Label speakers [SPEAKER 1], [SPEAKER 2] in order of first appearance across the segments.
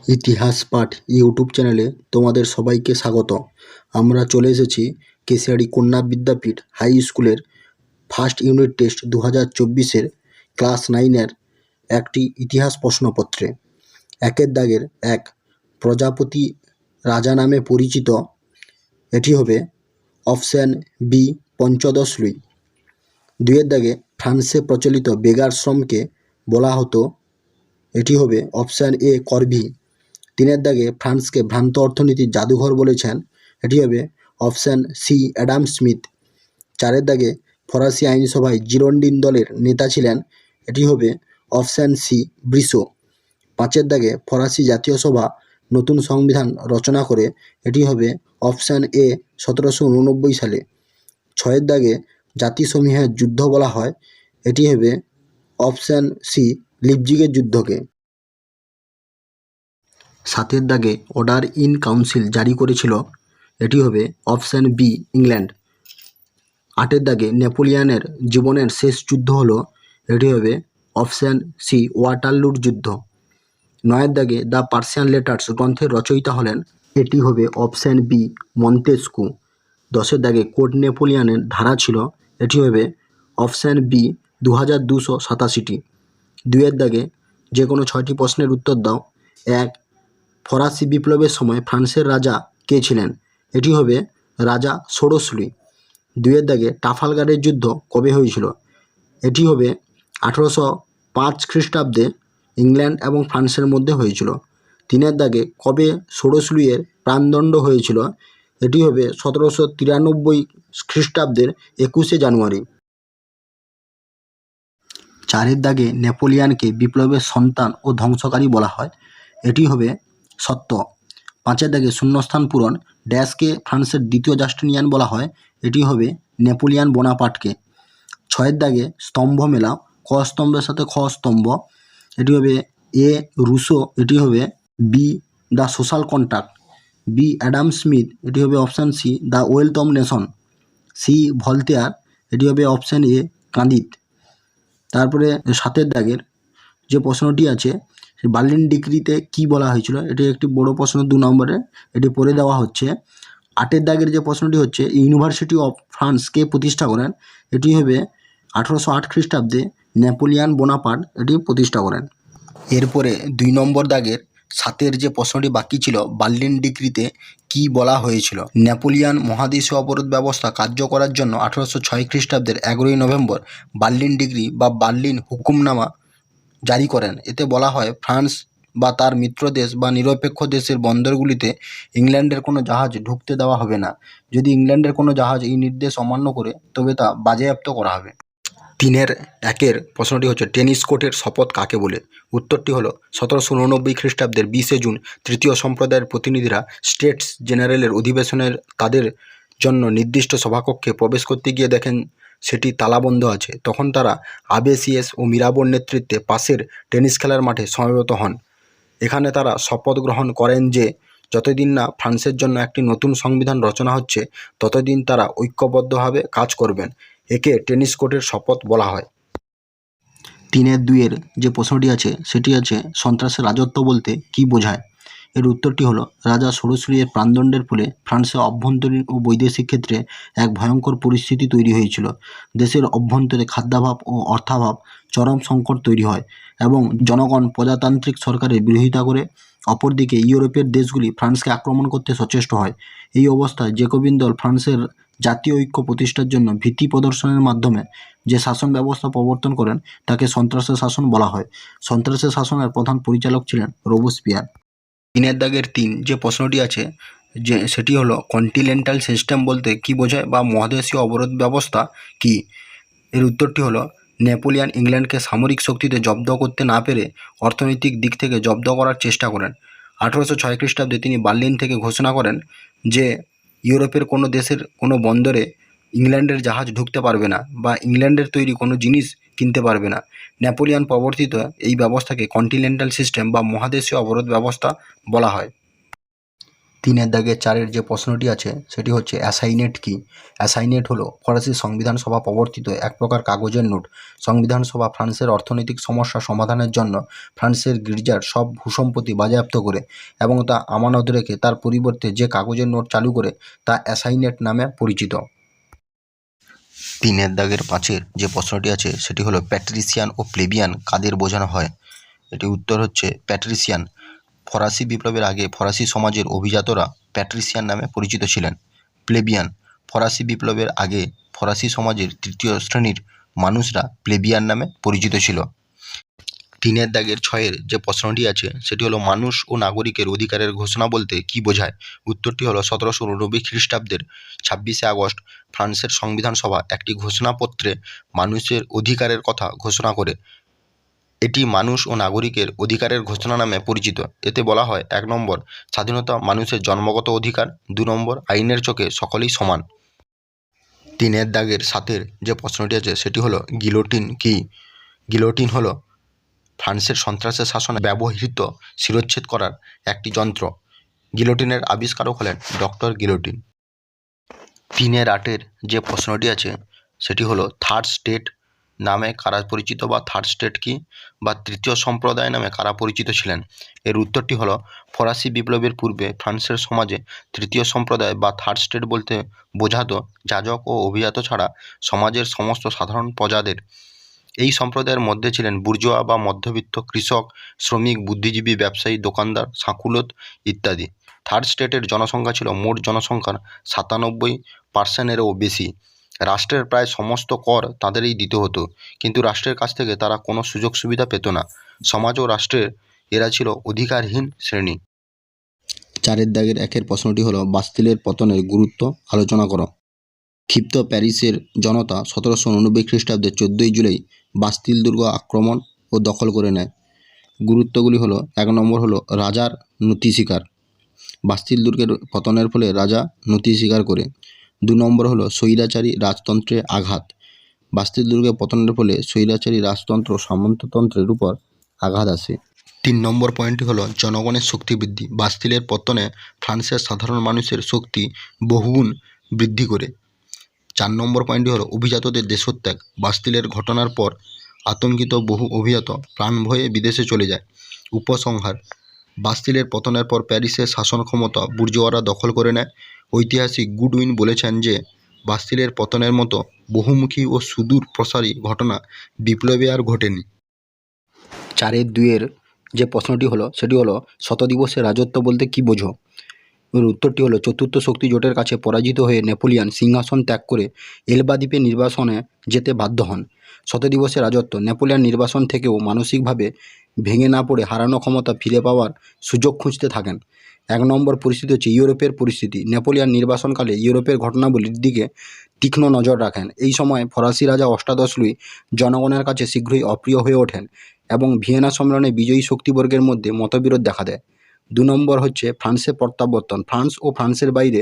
[SPEAKER 1] ইতিহাস পাঠ ইউটিউব চ্যানেলে তোমাদের সবাইকে স্বাগত। আমরা চলে এসেছি কেশিয়াড়ি কন্যা বিদ্যাপীঠ হাই স্কুলের ফার্স্ট ইউনিট টেস্ট 2024-এর ক্লাস 9-এর একটি ইতিহাস প্রশ্নপত্রে। একের দাগের এক, প্রজাপতি রাজা নামে পরিচিত, এটি হবে অপশান বি পঞ্চদশ লুই। দুইয়ের দাগে ফ্রান্সে প্রচলিত বেগার শ্রমকে বলা হতো, এটি হবে অপশান এ করভি। তিনের দাগে ফ্রান্সকে ভ্রান্ত অর্থনীতির জাদুঘর বলেছেন, এটি হবে অপশান সি অ্যাডাম স্মিথ। চারের দাগে ফরাসি আইনসভায় জিরোন্ডিন দলের নেতা ছিলেন, এটি হবে অপশান সি ব্রিসো। পাঁচের দাগে ফরাসি জাতীয় সভা নতুন সংবিধান রচনা করে, এটি হবে অপশান এ 1789 সালে। ছয়ের দাগে জাতিসমূহের যুদ্ধ বলা হয়, এটি হবে অপশান সি লিপজিগের যুদ্ধকে। সাতের দাগে অর্ডার ইন কাউন্সিল জারি করেছিল, এটি হবে অপশান বি ইংল্যান্ড। আটের দাগে নেপোলিয়নের জীবনের শেষ যুদ্ধ হলো, এটি হবে অপশান সি ওয়াটারলুর যুদ্ধ। নয়ের দাগে দ্য পার্সিয়ান লেটার্স গ্রন্থের রচয়িতা হলেন, এটি হবে অপশান বি মন্তেস্কু। দশের দাগে কোড নেপোলিয়নের ধারা ছিল, এটি হবে অপশান বি 2287টি। দুইয়ের দাগে যে কোনো 6টি প্রশ্নের উত্তর দাও। এক, ফরাসি বিপ্লবের সময় ফ্রান্সের রাজা কে ছিলেন, এটি হবে রাজা ষোড়শ লুই। দুইয়ের দাগে ট্রাফালগারের যুদ্ধ কবে হয়েছিল, এটি হবে 1805 খ্রিস্টাব্দে ইংল্যান্ড এবং ফ্রান্সের মধ্যে হয়েছিল। তিনের দাগে কবে ষোড়শ লুইয়ের প্রাণদণ্ড হয়েছিল, এটি হবে 1793 খ্রিস্টাব্দের 21শে জানুয়ারি। চারের দাগে নেপোলিয়নকে বিপ্লবের সন্তান ও ধ্বংসকারী বলা হয়, এটি হবে সত্য। পাঁচের দাগে শূন্যস্থান পূরণ, ড্যাশকে ফ্রান্সের দ্বিতীয় জাস্টিনিয়ান বলা হয়, এটি হবে নেপোলিয়ন বোনাপার্টকে। ছয়ের দাগে স্তম্ভ মেলাও, ক স্তম্ভের সাথে খ স্তম্ভ, এটি হবে এ রুসো, এটি হবে B the social contract. B Adam Smith, এটি হবে option C the wealth of nation. C Voltaire, এটি হবে অপশান এ কান্দিত। তারপরে সাতের দাগের যে প্রশ্নটি আছে, বার্লিন ডিক্রিতে কি বলা হয়েছিল, এটি একটি বড় প্রশ্ন 2 নম্বরে, এটি পড়ে দেওয়া হচ্ছে। আটের দাগের যে প্রশ্নটি হচ্ছে, ইউনিভার্সিটি অফ ফ্রান্স কে প্রতিষ্ঠা করেন, এটি হবে 1808 খ্রিস্টাব্দে নেপোলিয়ন বোনাপার্ট এটি প্রতিষ্ঠা করেন। এরপরে 2 নম্বর দাগের সাতের যে প্রশ্নটি বাকি ছিল, বার্লিন ডিক্রিতে কি বলা হয়েছিল। নেপোলিয়ন মহাদেশীয় অবরোধ ব্যবস্থা কার্য করার জন্য 1806 খ্রিস্টাব্দের 11ই নভেম্বর বার্লিন ডিগ্রি বা বার্লিন হুকুমনামা জারি করেন। এতে বলা হয়, ফ্রান্স বা তার মিত্র দেশ বা নিরপেক্ষ দেশের বন্দরগুলিতে ইংল্যান্ডের কোনো জাহাজ ঢুকতে দেওয়া হবে না। যদি ইংল্যান্ডের কোনো জাহাজ এই নির্দেশ অমান্য করে, তবে তা বাজেয়াপ্ত করা হবে। 3-এর 1-এর প্রশ্নটি হচ্ছে, টেনিস কোর্টের শপথ কাকে বলে। উত্তরটি হলো 1789 খ্রিস্টাব্দের 20শে জুন তৃতীয় সম্প্রদায়ের প্রতিনিধিরা স্টেটস জেনারেলের অধিবেশনের তাদের জন্য নির্দিষ্ট সভাকক্ষে প্রবেশ করতে গিয়ে দেখেন সেটি তালাবন্ধ আছে। তখন তারা আবেসিয়েস ও মিরাবোর নেতৃত্বে পাশের টেনিস খেলার মাঠে সমবেত হন। এখানে তারা শপথ গ্রহণ করেন যে যতদিন না ফ্রান্সের জন্য একটি নতুন সংবিধান রচনা হচ্ছে, ততদিন তারা ঐক্যবদ্ধভাবে কাজ করবেন। একে টেনিস কোর্টের শপথ বলা হয়। 3-এর 2-এর যে প্রশ্নটি আছে, সেটি আছে সন্ত্রাসের রাজত্ব বলতে কি বোঝায়। এর উত্তরটি হলো, রাজা ষোড়শ লুইয়ের প্রাণদণ্ডের ফলে ফ্রান্সের অভ্যন্তরীণ ও বৈদেশিক ক্ষেত্রে এক ভয়ঙ্কর পরিস্থিতি তৈরি হয়েছিল। দেশের অভ্যন্তরে খাদ্যাভাব ও অর্থাভাব চরম সংকট তৈরি হয় এবং জনগণ প্রজাতান্ত্রিক সরকারের বিরোধিতা করে। অপরদিকে ইউরোপের দেশগুলি ফ্রান্সকে আক্রমণ করতে সচেষ্ট হয়। এই অবস্থায় জেকোবিন দল ফ্রান্সের জাতীয় ঐক্য প্রতিষ্ঠার জন্য ভীতি প্রদর্শনের মাধ্যমে যে শাসন ব্যবস্থা প্রবর্তন করেন, তাকে সন্ত্রাসের শাসন বলা হয়। সন্ত্রাসের শাসনের প্রধান পরিচালক ছিলেন রোবসপিয়ার। 3-এর দাগের 3 যে প্রশ্নটি আছে, যে সেটি হলো কন্টিনেন্টাল সিস্টেম বলতে কি বোঝায় বা মহাদেশীয় অবরোধ ব্যবস্থা কি। এর উত্তরটি হলো, নেপোলিয়ন ইংল্যান্ডকে সামরিক শক্তিতে জব্দ করতে না পেরে অর্থনৈতিক দিক থেকে জব্দ করার চেষ্টা করেন। 1806 খ্রিস্টাব্দে তিনি বার্লিন থেকে ঘোষণা করেন যে ইউরোপের কোনো দেশের কোনো বন্দরে ইংল্যান্ডের জাহাজ ঢুকতে পারবে না বা ইংল্যান্ডের তৈরি কোনো জিনিস কিনতে পারবে না। নেপোলিয়ন প্রবর্তিত এই ব্যবস্থাকে কন্টিনেন্টাল সিস্টেম বা মহাদেশীয় অবরোধ ব্যবস্থা বলা হয়। তিনের দাগে 4-এর যে প্রশ্নটি আছে সেটি হচ্ছে অ্যাসাইনেট কি। অ্যাসাইনেট হলো ফরাসি সংবিধান সভা প্রবর্তিত এক প্রকার কাগজের নোট। সংবিধান সভা ফ্রান্সের অর্থনৈতিক সমস্যা সমাধানের জন্য ফ্রান্সের গির্জার সব ভূসম্পত্তি বাজেয়াপ্ত করে এবং তা আমানত রেখে তার পরিবর্তে যে কাগজের নোট চালু করে তা অ্যাসাইনেট নামে পরিচিত। তিনের দাগের 5-এর যে প্রশ্নটি আছে সেটি হলো প্যাট্রিসিয়ান ও প্লেবিয়ান কাদের বোঝানো হয়। এটি উত্তর হচ্ছে প্যাট্রিসিয়ান। ফরাসি বিপ্লবের আগে ফরাসি সমাজের অভিজাতরা প্যাট্রিসিয়ান নামে পরিচিত ছিলেন। প্লেবিয়ান, ফরাসি বিপ্লবের আগে ফরাসি সমাজের তৃতীয় শ্রেণীর মানুষরা প্লেবিয়ান নামে পরিচিত ছিল। তিনের দাগের 6-এর যে প্রশ্নটি আছে সেটি হলো মানুষ ও নাগরিকের অধিকারের ঘোষণা বলতে কি বোঝায়। উত্তরটি হলো 1789 খ্রিস্টাব্দের 26শে আগস্ট ফ্রান্সের সংবিধান সভা একটি ঘোষণাপত্রে মানুষের অধিকারের কথা ঘোষণা করে। এটি মানুষ ও নাগরিকের অধিকারের ঘোষণা নামে পরিচিত। এতে বলা হয় 1 নম্বর স্বাধীনতা মানুষের জন্মগত অধিকার, 2 নম্বর আইনের চোখে সকলেই সমান। তিনের দাগের 7-এর যে প্রশ্নটি আছে সেটি হলো গিলোটিন কি। গিলোটিন হলো ফ্রান্সের সন্ত্রাসের শাসনে ব্যবহৃত শিরচ্ছেদ করার একটি যন্ত্র। গিলোটিনের আবিষ্কারক হলেন ডক্টর গিলোটিন। তিনের 8-এর যে প্রশ্নটি আছে সেটি হলো থার্ড স্টেট নামে কারা পরিচিত বা থার্ড স্টেট কি বা তৃতীয় সম্প্রদায় নামে কারা পরিচিত ছিলেন। এর উত্তরটি হলো ফরাসি বিপ্লবের পূর্বে ফ্রান্সের সমাজে তৃতীয় সম্প্রদায় বা থার্ড স্টেট বলতে বোঝাতো যাজক ও অভিজাত ছাড়া সমাজের সমস্ত সাধারণ প্রজাদের। এই সম্প্রদায়ের মধ্যে ছিলেন বুর্জোয়া বা মধ্যবিত্ত, কৃষক, শ্রমিক, বুদ্ধিজীবী, ব্যবসায়ী, দোকানদার, সাঁকুলত ইত্যাদি। থার্ড স্টেটের জনসংখ্যা ছিল মোট জনসংখ্যার 97%-এরও বেশি। রাষ্ট্রের প্রায় সমস্ত কর তাদেরই দিতে হতো, কিন্তু রাষ্ট্রের কাছ থেকে তারা কোনো সুযোগ সুবিধা পেত না। সমাজ ও রাষ্ট্রের এরা ছিল অধিকারহীন শ্রেণী। 4-এর দাগের 1-এর প্রশ্নটি হলো বাস্তিলের পতনের গুরুত্ব আলোচনা করো। ক্ষিপ্ত প্যারিসের জনতা 1789 খ্রিস্টাব্দের 14ই জুলাই বাস্তিল দুর্গ আক্রমণ ও দখল করে নেয়। গুরুত্বগুলি হলো 1 নম্বর হলো রাজার নতি স্বীকার। বাস্তিল দুর্গের পতনের ফলে রাজা নতি স্বীকার করে। 2 নম্বর হলো স্বৈরাচারী রাজতন্ত্রে আঘাত। বাস্তিল দুর্গের পতনের ফলে স্বৈরাচারী রাজতন্ত্র সামন্ততন্ত্রের উপর আঘাত আসে। 3 নম্বর পয়েন্টটি হলো জনগণের শক্তি বৃদ্ধি। বাস্তিলের পতনে ফ্রান্সের সাধারণ মানুষের শক্তি বহুগুণ বৃদ্ধি করে। 4 নম্বর পয়েন্টটি হলো অভিজাতদের দেশত্যাগ। বাস্তিলের ঘটনার পর আতঙ্কিত বহু অভিজাত প্রাণ ভয়ে বিদেশে চলে যায়। উপসংহার: বাস্তিলের পতনের পর প্যারিসের শাসন ক্ষমতা বুর্জোয়ারা দখল করে নেয়। ঐতিহাসিক গুডউইন বলেছেন যে বাস্তিলের পতনের মতো বহুমুখী ও সুদূর প্রসারী ঘটনা বিপ্লবে আর ঘটেনি। 4-এর 2-এর যে প্রশ্নটি হলো সেটি হলো শতদিবসের রাজত্ব বলতে কি বোঝো। এর উত্তরটি হলো চতুর্থ শক্তি জোটের কাছে পরাজিত হয়ে নেপোলিয়ন সিংহাসন ত্যাগ করে এলবা দ্বীপে নির্বাসনে যেতে বাধ্য হন। শতদিবসের রাজত্ব নেপোলিয়ন নির্বাসন থেকেও মানসিকভাবে ভেঙে না পড়ে হারানো ক্ষমতা ফিরে পাওয়ার সুযোগ খুঁজতে থাকেন। 1 নম্বর পরিস্থিতি হচ্ছে ইউরোপের পরিস্থিতি। নেপোলিয়ন নির্বাসনকালে ইউরোপের ঘটনাবলীর দিকে তীক্ষ্ণ নজর রাখেন। এই সময় ফরাসি রাজা অষ্টাদশ লুই জনগণের কাছে শীঘ্রই অপ্রিয় হয়ে ওঠেন এবং ভিয়েনা সম্মেলনে বিজয়ী শক্তিবর্গের মধ্যে মতবিরোধ দেখা দেয়। 2 নম্বর হচ্ছে ফ্রান্সের প্রত্যাবর্তন। ফ্রান্স ও ফ্রান্সের বাইরে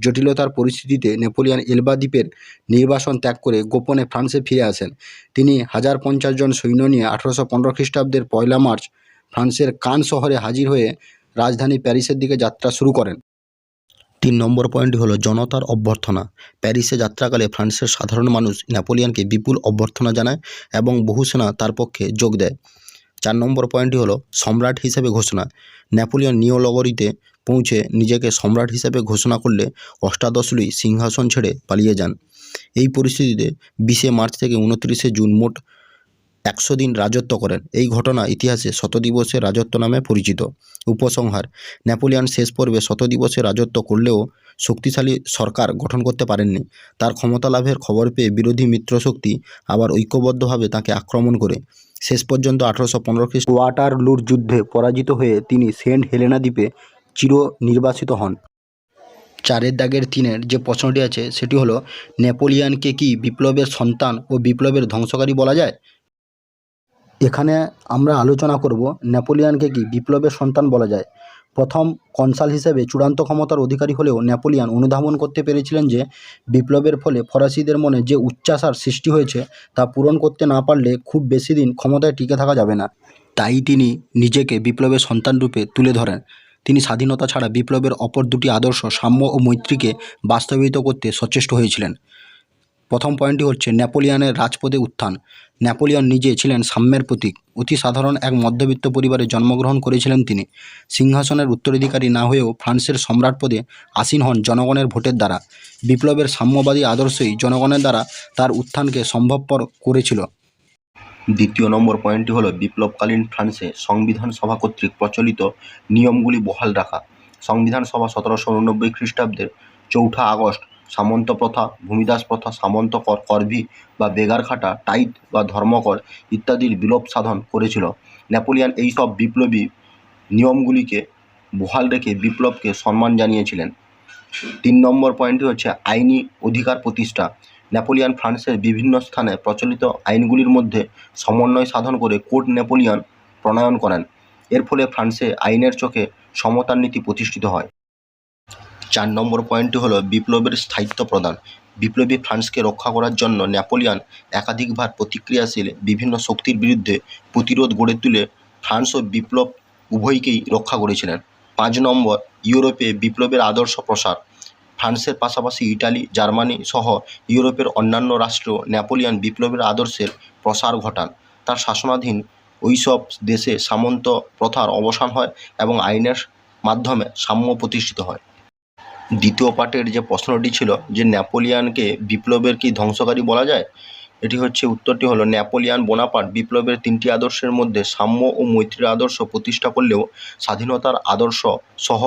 [SPEAKER 1] জটিলতার পরিস্থিতিতে নেপোলিয়ন এলবা দ্বীপের নির্বাসন ত্যাগ করে গোপনে ফ্রান্সে ফিরে আসেন। তিনি 1050 জন সৈন্য নিয়ে 1815 খ্রিস্টাব্দের 1 মার্চ ফ্রান্সের কান শহরে হাজির হয়ে রাজধানী প্যারিসের দিকে যাত্রা শুরু করেন। 3 নম্বর পয়েন্টটি হলো জনতার অভ্যর্থনা। প্যারিসে যাত্রাকালে ফ্রান্সের সাধারণ মানুষ নেপোলিয়নকে বিপুল অভ্যর্থনা জানায় এবং বহু সেনা তার পক্ষে যোগ দেয়। 4 নম্বর পয়েন্টটি হলো সম্রাট হিসেবে ঘোষণা। নেপোলিয়ন নিওনগরীতে পৌঁছে নিজেকে সম্রাট হিসেবে ঘোষণা করলে অষ্টাদশ লুই সিংহাসন ছেড়ে পালিয়ে যান। এই পরিস্থিতিতে 20 মার্চ থেকে 29 জুন মোট 100 দিন রাজত্ব করেন। এই ঘটনা ইতিহাসে শতদিবসের রাজত্ব নামে পরিচিত। উপসংহার: নেপোলিয়ন শেষ পর্বে শতদিবসের রাজত্ব করলেও শক্তিশালী সরকার গঠন করতে পারেননি। তার ক্ষমতা লাভের খবর পেয়ে বিরোধী মিত্রশক্তি আবার ঐক্যবদ্ধভাবে তাঁকে আক্রমণ করে। শেষ পর্যন্ত 1815 খ্রিস্টাব্দে ওয়াটারলুর যুদ্ধে পরাজিত হয়ে তিনি সেন্ট হেলেনা দ্বীপে চিরনির্বাসিত হন। 4-এর দাগের 3-এর যে প্রশ্নটি আছে সেটি হলো নেপোলিয়নকে কি বিপ্লবের সন্তান ও বিপ্লবের ধ্বংসকারী বলা যায়। এখানে আমরা আলোচনা করব নেপোলিয়নকে কি বিপ্লবের সন্তান বলা যায়। প্রথম কনসাল হিসেবে চূড়ান্ত ক্ষমতার অধিকারী হলেও নেপোলিয়ন অনুধাবন করতে পেরেছিলেন যে বিপ্লবের ফলে ফরাসিদের মনে যে উচ্চাশার সৃষ্টি হয়েছে তা পূরণ করতে না পারলে খুব বেশি দিন ক্ষমতায় টিকে থাকা যাবে না। তাই তিনি নিজেকে বিপ্লবের সন্তান রূপে তুলে ধরেন। তিনি স্বাধীনতা ছাড়া বিপ্লবের অপর দুটি আদর্শ সাম্য ও মৈত্রীকে বাস্তবায়িত করতে সচেষ্ট হয়েছিলেন। প্রথম পয়েন্টটি হচ্ছে নেপোলিয়নের রাজপদে উত্থান। নেপোলিয়ন নিজে ছিলেন সাম্যের প্রতীক। অতি সাধারণ এক মধ্যবিত্ত পরিবারে জন্মগ্রহণ করেছিলেন তিনি। সিংহাসনের উত্তরাধিকারী না হয়েও ফ্রান্সের সম্রাট পদে আসীন হন জনগণের ভোটের দ্বারা। বিপ্লবের সাম্যবাদী আদর্শই জনগণের দ্বারা তার উত্থানকে সম্ভবপর করেছিল।
[SPEAKER 2] দ্বিতীয় নম্বর পয়েন্টটি হলো বিপ্লবকালীন ফ্রান্সে সংবিধান সভা কর্তৃক প্রচলিত নিয়মগুলি বহাল রাখা। সংবিধান সভা 1789 খ্রিস্টাব্দের 4 আগস্ট সামন্ত প্রথা, ভূমিদাস প্রথা, সামন্ত কর, করভি বা বেগার খাটা, টাইট বা ধর্মকর ইত্যাদির বিলোপ সাধন করেছিল। নেপোলিয়ন এইসব বিপ্লবী নিয়মগুলিকে বহাল রেখে বিপ্লবকে সম্মান জানিয়েছিলেন। 3 নম্বর পয়েন্টটি হচ্ছে আইনি অধিকার প্রতিষ্ঠা। নেপোলিয়ন ফ্রান্সের বিভিন্ন স্থানে প্রচলিত আইনগুলির মধ্যে সমন্বয় সাধন করে কোড নেপোলিয়ন প্রণয়ন করেন। এর ফলে ফ্রান্সে আইনের চোখে সমতার নীতি প্রতিষ্ঠিত হয়। 4 নম্বর পয়েন্টটি হলো বিপ্লবের স্থায়িত্ব প্রদান। বিপ্লবী ফ্রান্সকে রক্ষা করার জন্য নেপোলিয়ন একাধিকবার প্রতিক্রিয়াশীল বিভিন্ন শক্তির বিরুদ্ধে প্রতিরোধ গড়ে তুলে ফ্রান্স ও বিপ্লব উভয়কেই রক্ষা করেছিলেন। 5 নম্বর ইউরোপে বিপ্লবের আদর্শ প্রসার। ফ্রান্সের পাশাপাশি ইটালি, জার্মানি সহ ইউরোপের অন্যান্য রাষ্ট্রেও নেপোলিয়ন বিপ্লবের আদর্শের প্রসার ঘটান। তার শাসনাধীন ওইসব দেশে সামন্ত প্রথার অবসান হয় এবং আইনের মাধ্যমে সাম্য প্রতিষ্ঠিত হয়। দ্বিতীয় পার্টের যে প্রশ্নটি ছিল যে নেপোলিয়নকে বিপ্লবের কি ধ্বংসকারী বলা যায়, এটি হচ্ছে উত্তরটি হলো নেপোলিয়ন বোনাপার্ট বিপ্লবের 3টি আদর্শের মধ্যে সাম্য ও মৈত্রীর আদর্শ প্রতিষ্ঠা করলেও স্বাধীনতার আদর্শ সহ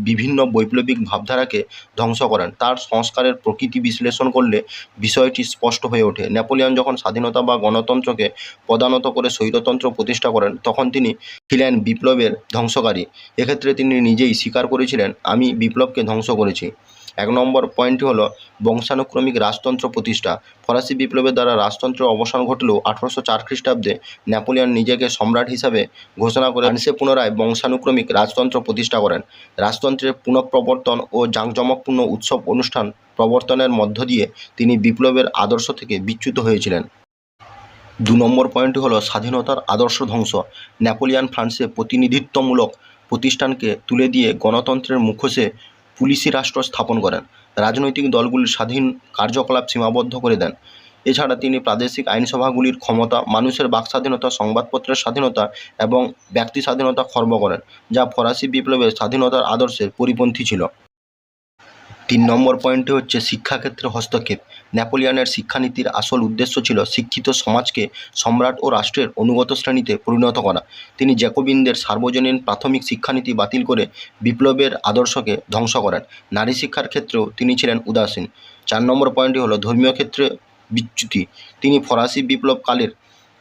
[SPEAKER 2] বিভিন্ন বৈপ্লবিক ভাবধারাকে ধ্বংস করেন। তার সংস্কারের প্রকৃতি বিশ্লেষণ করলে বিষয়টি স্পষ্ট হয়ে ওঠে। নেপোলিয়ন যখন স্বাধীনতা বা গণতন্ত্রকে পদানত করে স্বৈরতন্ত্র প্রতিষ্ঠা করেন তখন তিনি ছিলেন বিপ্লবের ধ্বংসকারী। এক্ষেত্রে তিনি নিজেই স্বীকার করেছিলেন, আমি বিপ্লবকে ধ্বংস করেছি। 1 নম্বর পয়েন্টটি হলো বংশানুক্রমিক রাজতন্ত্র প্রতিষ্ঠা। ফরাসি বিপ্লবের দ্বারা রাজতন্ত্রের অবসান ঘটলেও 1804 খ্রিস্টাব্দে নেপোলিয়ন নিজেকে সম্রাট হিসাবে ঘোষণা করে ফ্রান্সে পুনরায় বংশানুক্রমিক রাজতন্ত্র প্রতিষ্ঠা করেন। রাজতন্ত্রের পুনঃপ্রবর্তন ও জাঁকজমকপূর্ণ উৎসব অনুষ্ঠান প্রবর্তনের মধ্য দিয়ে তিনি বিপ্লবের আদর্শ থেকে বিচ্যুত হয়েছিলেন। 2 নম্বর পয়েন্টটি হলো স্বাধীনতার আদর্শ ধ্বংস। নেপোলিয়ন ফ্রান্সে প্রতিনিধিত্বমূলক প্রতিষ্ঠানকে তুলে দিয়ে গণতন্ত্রের মুখোশে পুলিশি রাষ্ট্র স্থাপন করেন। রাজনৈতিক দলগুলির স্বাধীন কার্যকলাপ সীমাবদ্ধ করে দেন। এছাড়া তিনি প্রাদেশিক আইনসভাগুলির ক্ষমতা, মানুষের বাক স্বাধীনতা, সংবাদপত্রের স্বাধীনতা এবং ব্যক্তি স্বাধীনতা খর্ব করেন, যা ফরাসি বিপ্লবের স্বাধীনতার আদর্শের পরিপন্থী ছিল। 3 নম্বর পয়েন্টটি হচ্ছে শিক্ষাক্ষেত্রে হস্তক্ষেপ। নেপোলিয়নের শিক্ষানীতির আসল উদ্দেশ্য ছিল শিক্ষিত সমাজকে সম্রাট ও রাষ্ট্রের অনুগত শ্রেণীতে পরিণত করা। তিনি জ্যাকোবিনদের সার্বজনীন প্রাথমিক শিক্ষানীতি বাতিল করে বিপ্লবের আদর্শকে ধ্বংস করেন। নারী শিক্ষার ক্ষেত্রেও তিনি ছিলেন উদাসীন। 4 নম্বর পয়েন্টটি হলো ধর্মীয় ক্ষেত্রে বিচ্যুতি। তিনি ফরাসি বিপ্লবকালের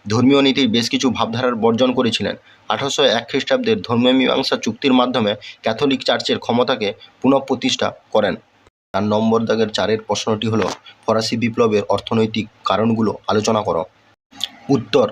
[SPEAKER 2] ধর্মীয় নীতির বেশ কিছু ভাবধারার বর্জন করেছিলেন। 1801 খ্রিস্টাব্দের ধর্মীয় মীমাংসা চুক্তির মাধ্যমে ক্যাথলিক চার্চের ক্ষমতাকে পুনঃপ্রতিষ্ঠা করেন। 4 নম্বর দাগের 4-এর প্রশ্নটি হলো ফরাসি বিপ্লবের অর্থনৈতিক কারণগুলো আলোচনা করো। উত্তর,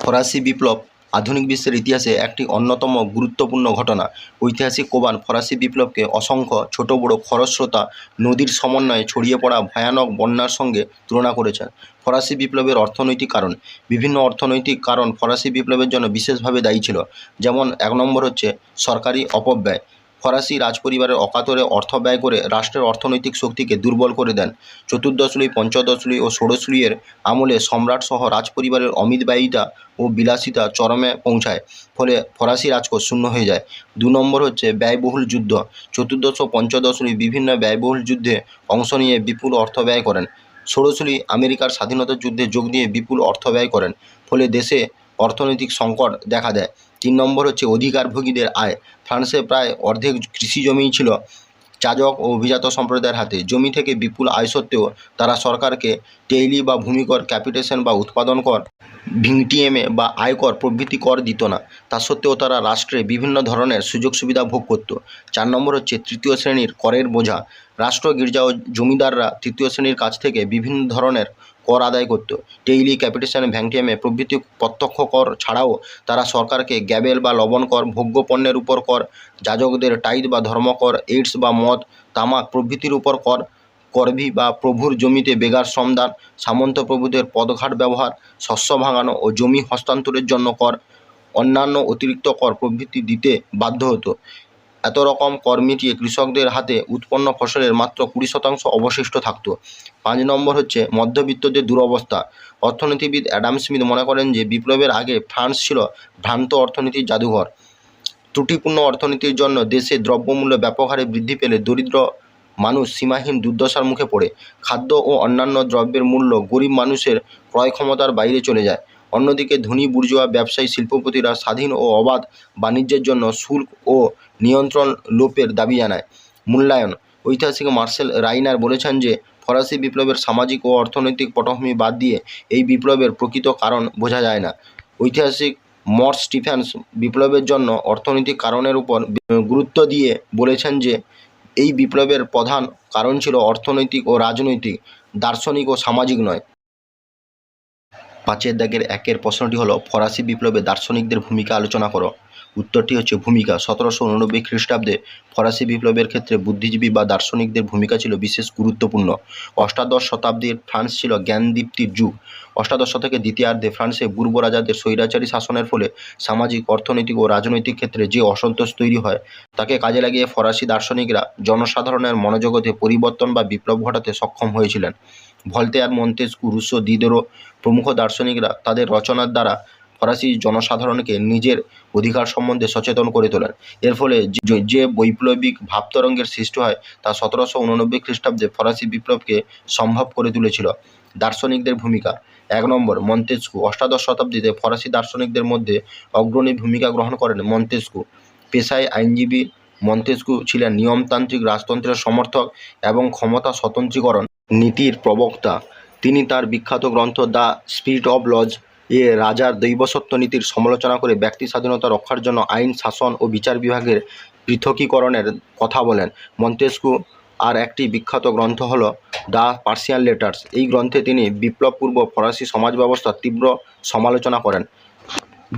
[SPEAKER 2] ফরাসি বিপ্লব আধুনিক বিশ্বের ইতিহাসে একটি অন্যতম গুরুত্বপূর্ণ ঘটনা। ঐতিহাসিক কোবান ফরাসি বিপ্লবকে অসংখ্য ছোট বড় খরস্রোতা নদীর সমন্বয়ে ছড়িয়ে পড়া ভয়ানক বন্যার সঙ্গে তুলনা করেছেন। ফরাসি বিপ্লবের অর্থনৈতিক কারণ। বিভিন্ন অর্থনৈতিক কারণ ফরাসি বিপ্লবের জন্য বিশেষভাবে দায়ী ছিল। যেমন 1 নম্বর হচ্ছে সরকারি অপব্যয়। ফরাসি রাজপরিবারের অকাতরে অর্থ ব্যয় করে রাষ্ট্রের অর্থনৈতিক শক্তিকে দুর্বল করে দেন। চতুর্দশ লুই, পঞ্চদশ লুই ও ষোড়শ লুইয়ের আমলে সম্রাটসহ রাজপরিবারের অমিত ব্যয়িতা ও বিলাসিতা চরমে পৌঁছায়, ফলে ফরাসি রাজকোষ শূন্য হয়ে যায়। 2 নম্বর হচ্ছে ব্যয়বহুল যুদ্ধ। চতুর্দশ ও পঞ্চদশ লুই বিভিন্ন ব্যয়বহুল যুদ্ধে অংশ নিয়ে বিপুল অর্থ ব্যয় করেন। ষোড়শ লুই আমেরিকার স্বাধীনতার যুদ্ধে যোগ দিয়ে বিপুল অর্থ ব্যয় করেন, ফলে দেশে অর্থনৈতিক সংকট দেখা দেয়। 3 নম্বর হচ্ছে অধিকারভোগীদের আয়। ফ্রান্সে প্রায় অর্ধেক কৃষি জমিই ছিল যাজক ও অভিজাত সম্প্রদায়ের হাতে। জমি থেকে বিপুল আয় সত্ত্বেও তারা সরকারকে টেইলি বা ভূমিকর, ক্যাপিটেশন বা উৎপাদন কর, ভিংটিএমে বা আয়কর প্রভৃতি কর দিত না। তা সত্ত্বেও তারা রাষ্ট্রে বিভিন্ন ধরনের সুযোগ সুবিধা ভোগ করত। 4 নম্বর হচ্ছে তৃতীয় শ্রেণীর করের বোঝা। রাষ্ট্র, গির্জা ও জমিদাররা তৃতীয় শ্রেণীর কাছ থেকে বিভিন্ন ধরনের কর আদায় করত। টেইলি, ক্যাপিটেশন, ভ্যাংটিএমে প্রভৃতি প্রত্যক্ষ কর ছাড়াও তারা সরকারকে গ্যাবেল বা লবণ কর, ভোগ্য পণ্যের উপর কর, যাজকদের টাইদ বা ধর্মকর, এইডস বা মদ, তামাক প্রভৃতির উপর কর, করভি বা প্রভুর জমিতে বেগার শ্রমদান, সামন্ত প্রভুদের পদঘাট ব্যবহার, শস্য ভাঙানো ও জমি হস্তান্তরের জন্য কর, অন্যান্য অতিরিক্ত কর প্রভৃতি দিতে বাধ্য হতো। এত রকম কর মিটিয়ে কৃষকদের হাতে উৎপন্ন ফসলের মাত্র 20% অবশিষ্ট থাকত। 5 নম্বর হচ্ছে মধ্যবিত্তদের দুরবস্থা। অর্থনীতিবিদ অ্যাডাম স্মিথ মনে করেন যে বিপ্লবের আগে ফ্রান্স ছিল ভ্রান্ত অর্থনীতির জাদুঘর। ত্রুটিপূর্ণ অর্থনীতির জন্য দেশে দ্রব্যমূল্য ব্যাপক হারে বৃদ্ধি পেলে দরিদ্র মানুষ সীমাহীন দুর্দশার মুখে পড়ে। খাদ্য ও অন্যান্য দ্রব্যের মূল্য গরিব মানুষের ক্রয় ক্ষমতার বাইরে চলে যায়। অন্যদিকে ধনী বুর্জোয়া ব্যবসায়ী শিল্পপতিরা স্বাধীন ও অবাধ বাণিজ্যের জন্য শুল্ক ও নিয়ন্ত্রণ লোপের দাবি জানায়। মূল্যায়ন। ঐতিহাসিক মার্সেল রাইনার বলেছেন যে ফরাসি বিপ্লবের সামাজিক ও অর্থনৈতিক পটভূমি বাদ দিয়ে এই বিপ্লবের প্রকৃত কারণ বোঝা যায় না। ঐতিহাসিক মর্স স্টিফেন্স বিপ্লবের জন্য অর্থনৈতিক কারণের উপর গুরুত্ব দিয়ে বলেছেন যে এই বিপ্লবের প্রধান কারণ ছিল অর্থনৈতিক ও রাজনৈতিক, দার্শনিক ও সামাজিক নয়। 5 দাগের 1 প্রশ্নটি হলো ফরাসি বিপ্লবে দার্শনিকদের ভূমিকা আলোচনা করো। উত্তরটি হচ্ছে ভূমিকা। 1789 খ্রিস্টাব্দে ফরাসি বিপ্লবের ক্ষেত্রে বুদ্ধিজীবী বা দার্শনিকদের ভূমিকা ছিল বিশেষ গুরুত্বপূর্ণ। অষ্টাদশ শতাব্দীর ফ্রান্স ছিল জ্ঞানদীপ্তির যুগ। অষ্টাদশ শতকের দ্বিতীয়ার্ধে ফ্রান্সে পূর্ব রাজাদের স্বৈরাচারী শাসনের ফলে সামাজিক, অর্থনৈতিক ও রাজনৈতিক ক্ষেত্রে যে অসন্তোষ তৈরি হয় তাকে কাজে লাগিয়ে ফরাসি দার্শনিকরা জনসাধারণের মনোজগতে পরিবর্তন বা বিপ্লব ঘটাতে সক্ষম হয়েছিলেন। ভলতেয়ার, মন্তেস্কু, রুসো, দিদেরো প্রমুখ দার্শনিকরা তাদের রচনার দ্বারা ফরাসি জনসাধারণকে নিজের অধিকার সম্বন্ধে সচেতন করে তোলেন। এর ফলে যে বৈপ্লবিক ভাবতরঙ্গের সৃষ্টি হয় তা 1789 খ্রিস্টাব্দে ফরাসি বিপ্লবকে সম্ভব করে তুলেছিল। দার্শনিকদের ভূমিকা। 1 নম্বর মন্তেস্কু। অষ্টাদশ শতাব্দীতে ফরাসি দার্শনিকদের মধ্যে অগ্রণী ভূমিকা গ্রহণ করেন মন্তেস্কু। পেশায় আইনজীবী, মন্তেস্কু ছিলেন নিয়মতান্ত্রিক রাজতন্ত্রের সমর্থক এবং ক্ষমতা স্বতন্ত্রীকরণ নীতির প্রবক্তা। তিনি তার বিখ্যাত গ্রন্থ দ্য স্পিরিট অব লজ এ রাজার দৈবসত্ব নীতির সমালোচনা করে ব্যক্তি স্বাধীনতা রক্ষার জন্য আইন, শাসন ও বিচার বিভাগের পৃথকীকরণের কথা বলেন। মন্তেস্কু আর একটি বিখ্যাত গ্রন্থ হল দ্য পার্সিয়ান লেটার্স। এই গ্রন্থে তিনি বিপ্লবপূর্ব ফরাসি সমাজ ব্যবস্থার তীব্র সমালোচনা করেন।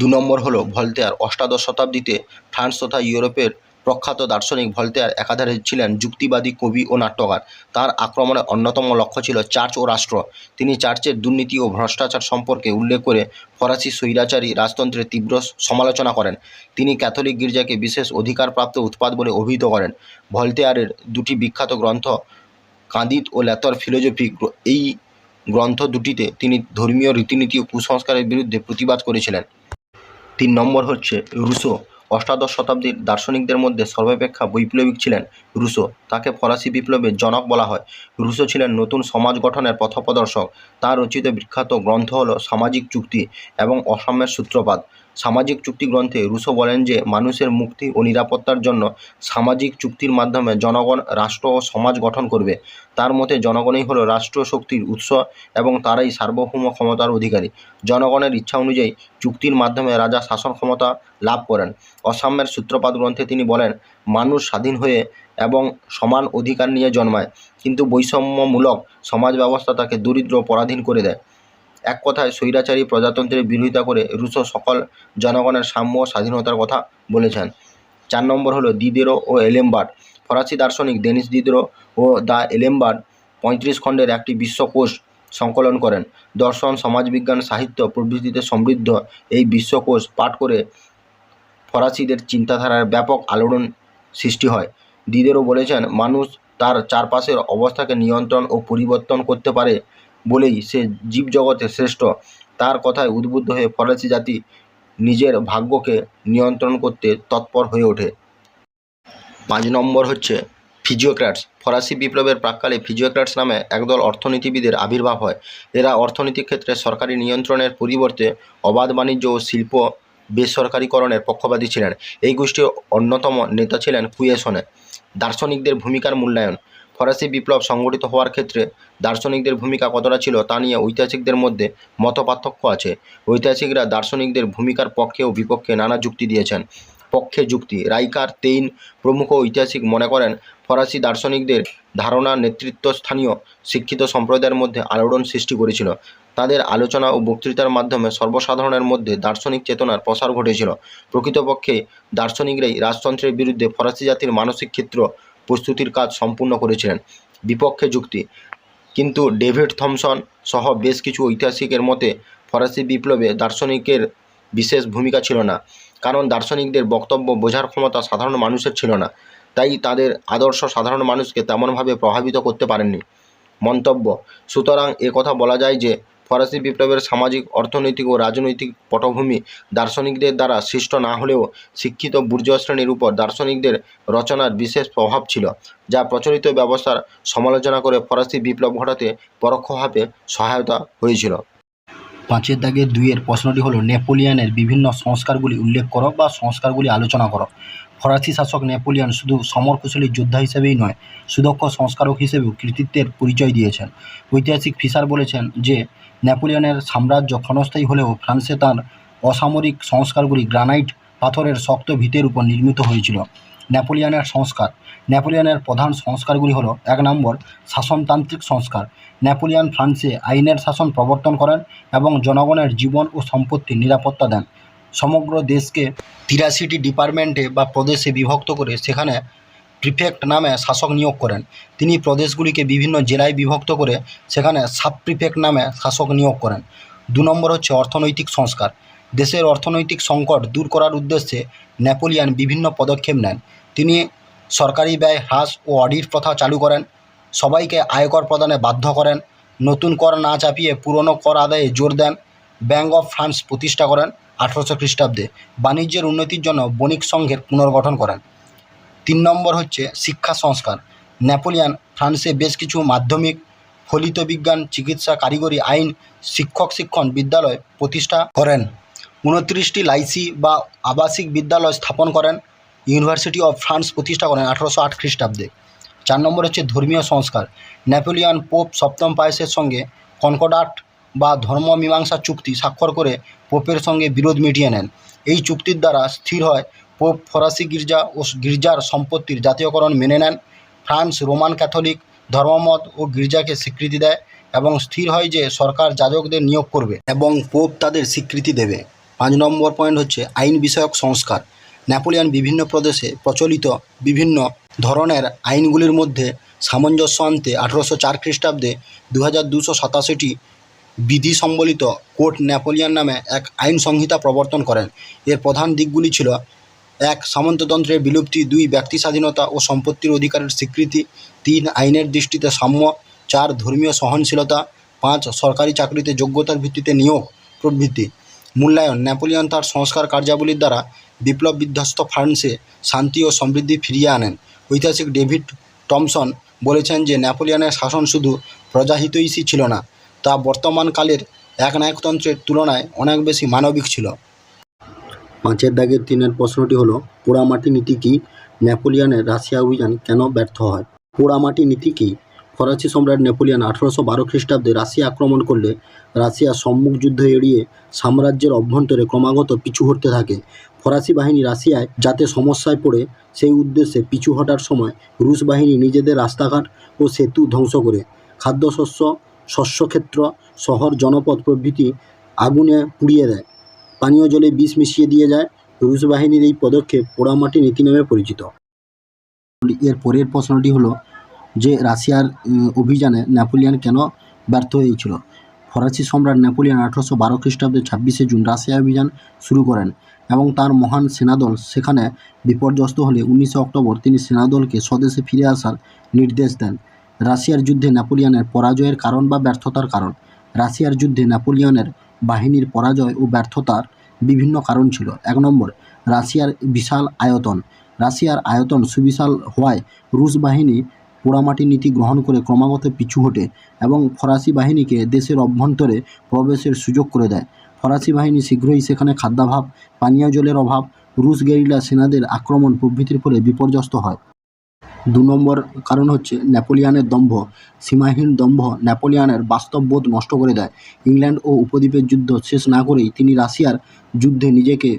[SPEAKER 2] 2 নম্বর হল ভলতেয়ার। অষ্টাদশ শতাব্দীতে ফ্রান্স তথা ইউরোপের প্রখ্যাত দার্শনিক ভলতেয়ার একাধারে ছিলেন যুক্তিবাদী, কবি ও নাট্যকার। তার আক্রমণের অন্যতম লক্ষ্য ছিল চার্চ ও রাষ্ট্র। তিনি চার্চের দুর্নীতি ও ভ্রষ্টাচার সম্পর্কে উল্লেখ করে ফরাসি স্বৈরাচারী রাজতন্ত্রের তীব্র সমালোচনা করেন। তিনি ক্যাথলিক গির্জাকে বিশেষ অধিকারপ্রাপ্ত উৎপাত বলে অভিহিত করেন। ভলতেয়ারের 2টি বিখ্যাত গ্রন্থ কাঁদিত ও লেতর ফিলোজফি, এই গ্রন্থ দুটিতে তিনি ধর্মীয় রীতিনীতি ও কুসংস্কারের বিরুদ্ধে প্রতিবাদ করেছিলেন। 3 নম্বর হচ্ছে রুসো। অষ্টাদশ শতাব্দীর দার্শনিকদের মধ্যে সর্বাপেক্ষা বৈপ্লবিক ছিলেন রুসো। তাকে ফরাসি বিপ্লবের জনক বলা হয়। রুসো ছিলেন নতুন সমাজ গঠনের পথপ্রদর্শক। তার রচিত বিখ্যাত গ্রন্থ হল সামাজিক চুক্তি এবং অসাম্যের সূত্রপাত। সামাজিক চুক্তি গ্রন্থে রুসো বলেন যে মানুষের মুক্তি ও নিরাপত্তার জন্য সামাজিক চুক্তির মাধ্যমে জনগণ রাষ্ট্র ও সমাজ গঠন করবে। তার মতে জনগণই হলো রাষ্ট্রীয় শক্তির উৎস এবং তারাই সার্বভৌম ক্ষমতার অধিকারী। জনগণের ইচ্ছা অনুযায়ী চুক্তির মাধ্যমে রাজা শাসন ক্ষমতা লাভ করেন। অসাম্যের সূত্রপাত গ্রন্থে তিনি বলেন, মানুষ স্বাধীন হয়ে এবং সমান অধিকার নিয়ে জন্মায়, কিন্তু বৈষম্যমূলক সমাজ ব্যবস্থা তাকে দরিদ্র ও পরাধীন করে দেয়। এক কথায় স্বৈরাচারী প্রজাতন্ত্রের বিরোধিতা করে রুসো সকল জনগণের সাম্য ও স্বাধীনতার কথা বলেছেন। 4 নম্বর হলো দিদেরো ও এলেমবার্ট। ফরাসি দার্শনিক ডেনিস দিদেরো ও দ্য এলেমবার্ট 35 খণ্ডের একটি বিশ্বকোষ সংকলন করেন। দর্শন, সমাজবিজ্ঞান, সাহিত্য প্রভৃতিতে সমৃদ্ধ এই বিশ্বকোষ পাঠ করে ফরাসিদের চিন্তাধারার ব্যাপক আলোড়ন সৃষ্টি হয়। দিদেরো বলেছেন, মানুষ তার চারপাশের অবস্থাকে নিয়ন্ত্রণ ও পরিবর্তন করতে পারে বলেই সে জীবজগতে শ্রেষ্ঠ। তার কথায় উদ্বুদ্ধ হয়ে ফরাসি জাতি নিজের ভাগ্যকে নিয়ন্ত্রণ করতে তৎপর হয়ে ওঠে। 5 নম্বর হচ্ছে ফিজিওক্র্যাটস। ফরাসি বিপ্লবের প্রাক্কালে ফিজিওক্র্যাটস নামে একদল অর্থনীতিবিদের আবির্ভাব হয়। এরা অর্থনৈতিক ক্ষেত্রে সরকারি নিয়ন্ত্রণের পরিবর্তে অবাধ বাণিজ্য ও শিল্প বেসরকারীকরণের পক্ষপাতী ছিলেন। এই গোষ্ঠীর অন্যতম নেতা ছিলেন কুয়েসনে। দার্শনিকদের ভূমিকার মূল্যায়ন। ফরাসি বিপ্লব সংগঠিত হওয়ার ক্ষেত্রে দার্শনিকদের ভূমিকা কতটা ছিল তা নিয়ে ঐতিহাসিকদের মধ্যে মতপার্থক্য আছে। ঐতিহাসিকরা দার্শনিকদের ভূমিকার পক্ষে ও বিপক্ষে নানা যুক্তি দিয়েছেন। পক্ষে যুক্তি। রাইকার, তেইন প্রমুখ ঐতিহাসিক মনে করেন ফরাসি দার্শনিকদের ধারণা নেতৃত্ব স্থানীয় শিক্ষিত সম্প্রদায়ের মধ্যে আলোড়ন সৃষ্টি করেছিল। তাদের আলোচনা ও বক্তৃতার মাধ্যমে সর্বসাধারণের মধ্যে দার্শনিক চেতনার প্রসার ঘটেছিল। প্রকৃতপক্ষে দার্শনিকরাই রাজতন্ত্রের বিরুদ্ধে ফরাসি জাতির মানসিক ক্ষেত্র প্রস্তুতির কাজ সম্পূর্ণ করেছিলেন। বিপক্ষে যুক্তি। কিন্তু ডেভিড থমসন সহ বেশ কিছু ঐতিহাসিকের মতে ফরাসি বিপ্লবে দার্শনিকের বিশেষ ভূমিকা ছিল না, কারণ দার্শনিকদের বক্তব্য বোঝার ক্ষমতা সাধারণ মানুষের ছিল না, তাই তাদের আদর্শ সাধারণ মানুষকে তেমনভাবে প্রভাবিত করতে পারেননি। মন্তব্য: সুতরাং কথা বলা যায় যে ফরাসি বিপ্লবের সামাজিক, অর্থনৈতিক ও রাজনৈতিক পটভূমি দার্শনিকদের দ্বারা সৃষ্ট না হলেও শিক্ষিত বুর্জোয়া শ্রেণীর উপর দার্শনিকদের রচনার বিশেষ প্রভাব ছিল, যা প্রচলিত ব্যবস্থার সমালোচনা করে ফরাসি বিপ্লব ঘটাতে পরোক্ষভাবে সহায়তা হয়েছিল।
[SPEAKER 1] 5-এর দাগে 2-এর প্রশ্নটি হলো নেপোলিয়নের বিভিন্ন সংস্কারগুলি উল্লেখ করো বা সংস্কারগুলি আলোচনা করো। ফরাসি শাসক নেপোলিয়ন শুধু সমরকুশলী যোদ্ধা হিসেবেই নয়, সুদক্ষ সংস্কারক হিসেবেও কৃতিত্বের পরিচয় দিয়েছেন। ঐতিহাসিক ফিশার বলেছেন যে নেপোলিয়নের সাম্রাজ্য ক্ষণস্থায়ী হলেও ফ্রান্সে তার অসামরিক সংস্কারগুলি গ্রানাইট পাথরের শক্ত ভিতের উপর নির্মিত হয়েছিল। নেপোলিয়নের সংস্কার: নেপোলিয়নের প্রধান সংস্কারগুলি হলো 1 নম্বর শাসনতান্ত্রিক সংস্কার। নেপোলিয়ন ফ্রান্সে আইনের শাসন প্রবর্তন করেন এবং জনগণের জীবন ও সম্পত্তির নিরাপত্তা দেন। সমগ্র দেশকে 83টি ডিপার্টমেন্টে বা প্রদেশে বিভক্ত করে সেখানে প্রিফেক্ট নামে শাসক নিয়োগ করেন। তিনি প্রদেশগুলিকে বিভিন্ন জেলায় বিভক্ত করে সেখানে সাব প্রিফেক্ট নামে শাসক নিয়োগ করেন। 2 নম্বর হচ্ছে অর্থনৈতিক সংস্কার। দেশের অর্থনৈতিক সংকট দূর করার উদ্দেশ্যে নেপোলিয়ন বিভিন্ন পদক্ষেপ নেন। তিনি সরকারি ব্যয় হ্রাস ও অডিট প্রথা চালু করেন, সবাইকে আয়কর প্রদানে বাধ্য করেন, নতুন কর না চাপিয়ে পুরনো কর আদায়ে জোর দেন, ব্যাঙ্ক অফ ফ্রান্স প্রতিষ্ঠা করেন 1800 খ্রিস্টাব্দে, বাণিজ্যের উন্নতির জন্য বণিক সংঘের পুনর্গঠন করেন। 3 নম্বর হচ্ছে শিক্ষা সংস্কার। নেপোলিয়ন ফ্রান্সে বেশ কিছু মাধ্যমিক, ফলিত বিজ্ঞান, চিকিৎসা, কারিগরি, আইন, শিক্ষণ বিদ্যালয় প্রতিষ্ঠা করেন। 29টি লাইসি বা আবাসিক বিদ্যালয় স্থাপন করেন। ইউনিভার্সিটি অফ ফ্রান্স প্রতিষ্ঠা করেন 1808 খ্রিস্টাব্দে। 4 নম্বর হচ্ছে ধর্মীয় সংস্কার। নেপোলিয়ন পোপ সপ্তম পায়েসের সঙ্গে কনকর্ডাট বা ধর্মমীমাংসা চুক্তি স্বাক্ষর করে পোপের সঙ্গে বিরোধ মিটিয়ে নেন। এই চুক্তির দ্বারা স্থির হয় পোপ ফরাসি গির্জা ও গির্জার সম্পত্তির জাতীয়করণ মেনে নেন। ফ্রান্স রোমান ক্যাথলিক ধর্মমত ও গির্জাকে স্বীকৃতি দেয় এবং স্থির হয় যে সরকার যাজকদের নিয়োগ করবে এবং পোপ তাদের স্বীকৃতি দেবে। 5 নম্বর পয়েন্ট হচ্ছে আইন বিষয়ক সংস্কার। নেপোলিয়ন বিভিন্ন প্রদেশে প্রচলিত বিভিন্ন ধরনের আইনগুলির মধ্যে সামঞ্জস্য আনতে 1804 খ্রিস্টাব্দে 2287টি বিধি সম্বলিত কোড নেপোলিয়ন নামে এক আইন সংহিতা প্রবর্তন করেন। এর প্রধান দিকগুলি ছিল: 1 সামন্ততন্ত্রের বিলুপ্তি, 2 ব্যক্তি স্বাধীনতা ও সম্পত্তির অধিকারের স্বীকৃতি, 3 আইনের দৃষ্টিতে সাম্য, 4 ধর্মীয় সহনশীলতা, 5 সরকারি চাকরিতে যোগ্যতার ভিত্তিতে নিয়োগ প্রভৃতি। মূল্যায়ন: নেপোলিয়ন তার সংস্কার কার্যাবলীর দ্বারা বিপ্লব বিধ্বস্ত ফ্রান্সে শান্তি ও সমৃদ্ধি ফিরিয়ে আনেন। ঐতিহাসিক ডেভিড টমসন বলেছেন যে নেপোলিয়নের শাসন শুধু প্রজাহিতৈষী ছিল না, তা বর্তমান কালের একনায়কতন্ত্রের তুলনায় অনেক বেশি মানবিক ছিল। 5-এর দাগের 3-এর প্রশ্নটি হলো পোড়ামাটি নীতি কী? নেপোলিয়নের রাশিয়া অভিযান কেন ব্যর্থ হয়? পোড়ামাটি নীতি কী? ফরাসি সম্রাট নেপোলিয়ন 1812 খ্রিস্টাব্দে রাশিয়া আক্রমণ করলে রাশিয়া সম্মুখ যুদ্ধ এড়িয়ে সাম্রাজ্যের অভ্যন্তরে ক্রমাগত পিছু হটতে থাকে। ফরাসি বাহিনী রাশিয়ায় যাতে সমস্যায় পড়ে সেই উদ্দেশ্যে পিছু হটার সময় রুশ বাহিনী নিজেদের রাস্তাঘাট ও সেতু ধ্বংস করে খাদ্যশস্য, শস্যক্ষেত্র, শহর, জনপদ প্রভৃতি আগুনে পুড়িয়ে দেয়, পানীয় জলে বিষ মিশিয়ে দিয়ে যায়। রুশ বাহিনীর এই পদক্ষেপ পোড়ামাটি নীতি নামে পরিচিত। এর পরের প্রশ্নটি হলো যে রাশিয়ার অভিযানে নেপোলিয়ন কেন ব্যর্থ হয়েছিল? ফরাসি সম্রাট নেপোলিয়ন 1812 খ্রিস্টাব্দে 26শে জুন রাশিয়া অভিযান শুরু করেন এবং তার মহান সেনাদল সেখানে বিপর্যস্ত হলে 19শে অক্টোবর তিনি সেনাদলকে স্বদেশে ফিরে আসার নির্দেশ দেন। রাশিয়ার যুদ্ধে নেপোলিয়নের পরাজয়ের কারণ বা ব্যর্থতার কারণ। রাশিয়ার যুদ্ধে নেপোলিয়নের বাহিনীর পরাজয় ও ব্যর্থতার বিভিন্ন কারণ ছিল। 1 নম্বর রাশিয়ার বিশাল আয়তন। রাশিয়ার আয়তন সুবিশাল হওয়ায় রুশ বাহিনী পোড়ামাটি নীতি গ্রহণ করে ক্রমাগত পিছু হটে এবং ফরাসি বাহিনীকে দেশের অভ্যন্তরে প্রবেশের সুযোগ করে দেয়। ফরাসি বাহিনী শীঘ্রই সেখানে খাদ্যাভাব, পানীয় জলের অভাব, রুশ গেরিলা সেনাদের আক্রমণ প্রভৃতির ফলে বিপর্যস্ত হয়। 2 নম্বর কারণ হচ্ছে নেপোলিয়নের দম্ভ। সীমাহীন দম্ভ নেপোলিয়নের বাস্তববোধ নষ্ট করে দেয়। ইংল্যান্ড ও উপদ্বীপের যুদ্ধ শেষ না করেই তিনি রাশিয়ার যুদ্ধে নিজেকে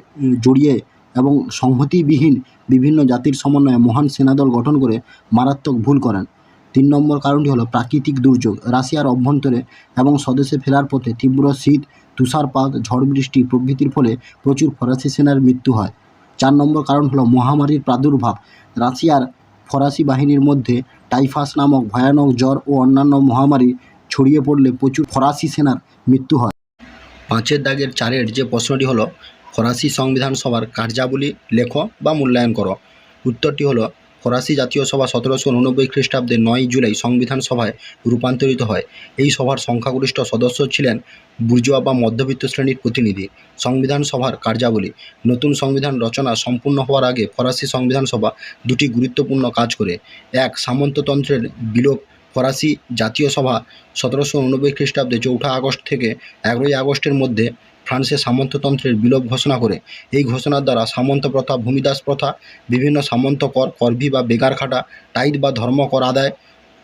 [SPEAKER 1] জড়িয়ে এবং সংহতিবিহীন বিভিন্ন জাতির সমন্বয়ে মহান সেনাদল গঠন করে মারাত্মক ভুল করেন। 3 নম্বর কারণটি হলো প্রাকৃতিক দুর্যোগ। রাশিয়ার অভ্যন্তরে এবং স্বদেশে ফেরার পথে তীব্র শীত, তুষারপাত, ঝড় বৃষ্টি প্রভৃতির ফলে প্রচুর ফরাসি সেনার মৃত্যু হয়। 4 নম্বর কারণ হলো মহামারীর প্রাদুর্ভাব। রাশিয়ার ফরাসি বাহিনীর মধ্যে টাইফাস নামক ভয়ানক জ্বর ও অন্যান্য মহামারী ছড়িয়ে পড়লে প্রচুর ফরাসি সেনার মৃত্যু হয়। 5-এর দাগের 4-এর যে প্রশ্নটি হলো ফরাসি সংবিধান সভার কার্যাবলী লেখো বা মূল্যায়ন করো। উত্তরটি হলো ফরাসি জাতীয় সভা 1789 খ্রিস্টাব্দে 9 জুলাই সংবিধান সভায় রূপান্তরিত হয়। এই সভার সংখ্যাগরিষ্ঠ সদস্য ছিলেন বুর্জোয়া বা মধ্যবিত্ত শ্রেণীর প্রতিনিধি। সংবিধান সভার কার্যাবলী। নতুন সংবিধান রচনা সম্পূর্ণ হওয়ার আগে ফরাসি সংবিধান সভা দুটি গুরুত্বপূর্ণ কাজ করে। এক, সামন্ততন্ত্রের বিলোপ। ফরাসি জাতীয় সভা 1789 খ্রিস্টাব্দে 4 আগস্ট থেকে 11 আগস্টের মধ্যে ফ্রান্সে সামন্ততন্ত্রের বিলোপ ঘোষণা করে। এই ঘোষণার দ্বারা সামন্ত প্রথা, ভূমিদাস প্রথা, বিভিন্ন সামন্ত কর, করভি বা বেগার খাটা, টাইট বা ধর্মকর আদায়,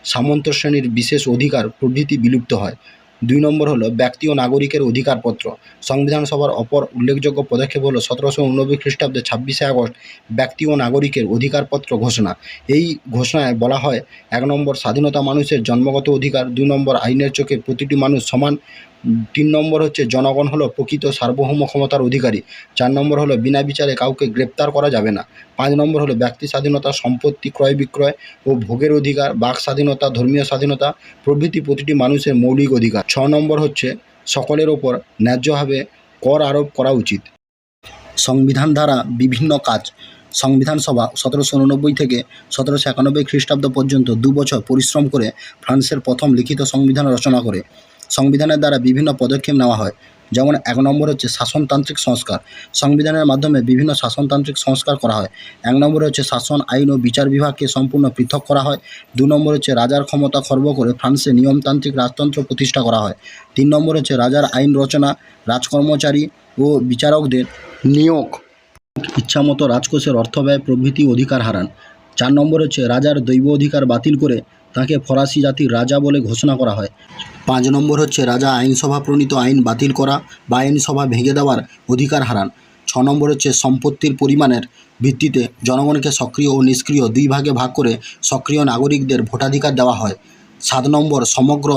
[SPEAKER 1] সামন্ত শ্রেণীর বিশেষ অধিকার প্রভৃতি বিলুপ্ত হয়। 2 নম্বর হলো ব্যক্তি ও নাগরিকের অধিকারপত্র। সংবিধান সভার অপর উল্লেখযোগ্য পদক্ষেপ হলো 1789 খ্রিস্টাব্দে 26 আগস্ট ব্যক্তি ও নাগরিকের অধিকারপত্র ঘোষণা। এই ঘোষণায় বলা হয়, 1 নম্বর স্বাধীনতা মানুষের জন্মগত অধিকার, 2 নম্বর আইনের চোখে প্রতিটি মানুষ সমান, 3 নম্বর হচ্ছে জনগণ হলো প্রকৃত সার্বভৌম ক্ষমতার অধিকারী, 4 নম্বর হলো বিনা বিচারে কাউকে গ্রেপ্তার করা যাবে না, 5 নম্বর হলো ব্যক্তি স্বাধীনতা, সম্পত্তি ক্রয় বিক্রয় ও ভোগের অধিকার, বাক স্বাধীনতা, ধর্মীয় স্বাধীনতা প্রভৃতি প্রতিটি মানুষের মৌলিক অধিকার। 6 নম্বর হচ্ছে সকলের ওপর ন্যায্যভাবে কর আরোপ করা উচিত। সংবিধান ধারা বিভিন্ন কাজ। সংবিধান সভা 1789 থেকে 1791 খ্রিস্টাব্দ পর্যন্ত 2 বছর পরিশ্রম করে ফ্রান্সের প্রথম লিখিত সংবিধান রচনা করে। সংবিধানের দ্বারা বিভিন্ন পদক্ষেপ নেওয়া হয়। যেমন 1 নম্বর হচ্ছে শাসনতান্ত্রিক সংস্কার। সংবিধানের মাধ্যমে বিভিন্ন শাসনতান্ত্রিক সংস্কার করা হয়। 1 নম্বরে হচ্ছে শাসন, আইন ও বিচার বিভাগকে সম্পূর্ণ পৃথক করা হয়। 2 নম্বর হচ্ছে রাজার ক্ষমতা খর্ব করে ফ্রান্সে নিয়মতান্ত্রিক রাজতন্ত্র প্রতিষ্ঠা করা হয়। 3 নম্বর হচ্ছে রাজার আইন রচনা, রাজকর্মচারী ও বিচারকদের নিয়োগ, ইচ্ছামতো রাজকোষের অর্থ ব্যয় প্রভৃতি অধিকার হারান। 4 নম্বর হচ্ছে রাজার দৈব অধিকার বাতিল করে তাকে ফরাসি জাতির রাজা বলে ঘোষণা করা হয়। 5 নম্বর হচ্ছে রাজা আইনসভা প্রণীত আইন বাতিল করা বা আইনসভা ভেঙে দেওয়ার অধিকার হারান। 6 নম্বর হচ্ছে সম্পত্তির পরিমাণের ভিত্তিতে জনগণকে সক্রিয় ও নিষ্ক্রিয় 2 ভাগে ভাগ করে সক্রিয় নাগরিকদের ভোটাধিকার দেওয়া হয়। 7 নম্বর সমগ্র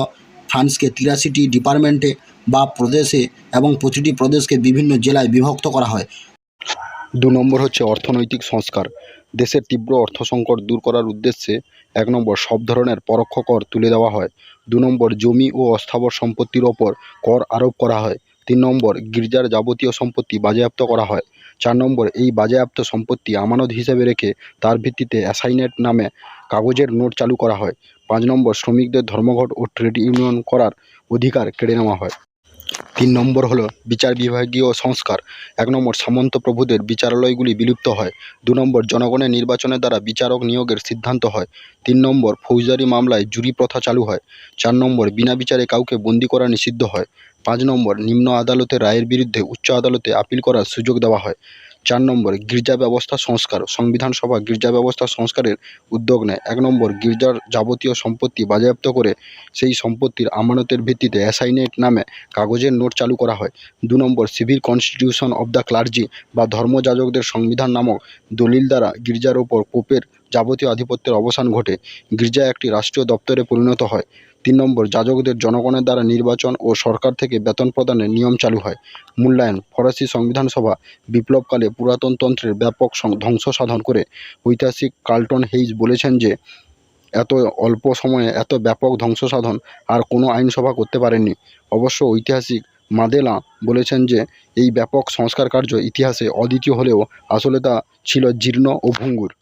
[SPEAKER 1] ফ্রান্সকে 83টি ডিপার্টমেন্টে বা প্রদেশে এবং প্রতিটি প্রদেশকে বিভিন্ন জেলায় বিভক্ত করা হয়।
[SPEAKER 3] 2 নম্বর হচ্ছে অর্থনৈতিক সংস্কার। দেশের তীব্র অর্থ সংকট দূর করার উদ্দেশ্যে 1 নম্বর সব ধরনের পরোক্ষ কর তুলে দেওয়া হয়। 2 নম্বর জমি ও অস্থাবর সম্পত্তির ওপর কর আরোপ করা হয়। 3 নম্বর গির্জার যাবতীয় সম্পত্তি বাজেয়াপ্ত করা হয়। 4 নম্বর এই বাজেয়াপ্ত সম্পত্তি আমানত হিসেবে রেখে তার ভিত্তিতে অ্যাসাইনেট নামে কাগজের নোট চালু করা হয়। 5 নম্বর শ্রমিকদের ধর্মঘট ও ট্রেড ইউনিয়ন করার অধিকার কেড়ে নেওয়া হয়। 3 নম্বর হলো বিচার বিভাগীয় সংস্কার। 1 নম্বর সামন্ত প্রভুদের বিচারালয়গুলি বিলুপ্ত হয়। 2 নম্বর জনগণের নির্বাচনের দ্বারা বিচারক নিয়োগের সিদ্ধান্ত হয়। 3 নম্বর ফৌজদারি মামলায় জুরি প্রথা চালু হয়। 4 নম্বর বিনা বিচারে কাউকে বন্দী করা নিষিদ্ধ হয়। 5 নম্বর নিম্ন আদালতের রায়ের বিরুদ্ধে উচ্চ আদালতে আপিল করার সুযোগ দেওয়া হয়। 4 নম্বর গির্জা ব্যবস্থা সংস্কার। সংবিধান সভা গির্জা ব্যবস্থা সংস্কারের উদ্যোগ নেয়। 1 নম্বর গির্জার যাবতীয় সম্পত্তি বাজেয়াপ্ত করে সেই সম্পত্তির আমানতের ভিত্তিতে অ্যাসাইনেট নামে কাগজের নোট চালু করা হয়। 2 নম্বর civil constitution of the clergy বা ধর্মযাজকদের সংবিধান নামক দলিল দ্বারা গির্জার ওপর পোপের যাবতীয় আধিপত্যের অবসান ঘটে। গির্জা একটি রাষ্ট্রীয় দপ্তরে পরিণত হয়। 3 নম্বর যাজকদের জনগণের দ্বারা নির্বাচন ও সরকার থেকে বেতন প্রদানের নিয়ম চালু হয়। মূল্যায়ন। ফরাসি সংবিধান সভা বিপ্লবকালে পুরাতন তন্ত্রের ব্যাপক ধ্বংস সাধন করে। ঐতিহাসিক কার্লটন হেইজ বলেছেন যে এত অল্প সময়ে এত ব্যাপক ধ্বংস সাধন আর কোনো আইনসভা করতে পারেননি। অবশ্য ঐতিহাসিক মাদেলা বলেছেন যে এই ব্যাপক সংস্কার কার্য ইতিহাসে অদ্বিতীয় হলেও আসলে তা ছিল জীর্ণ ও ভঙ্গুর।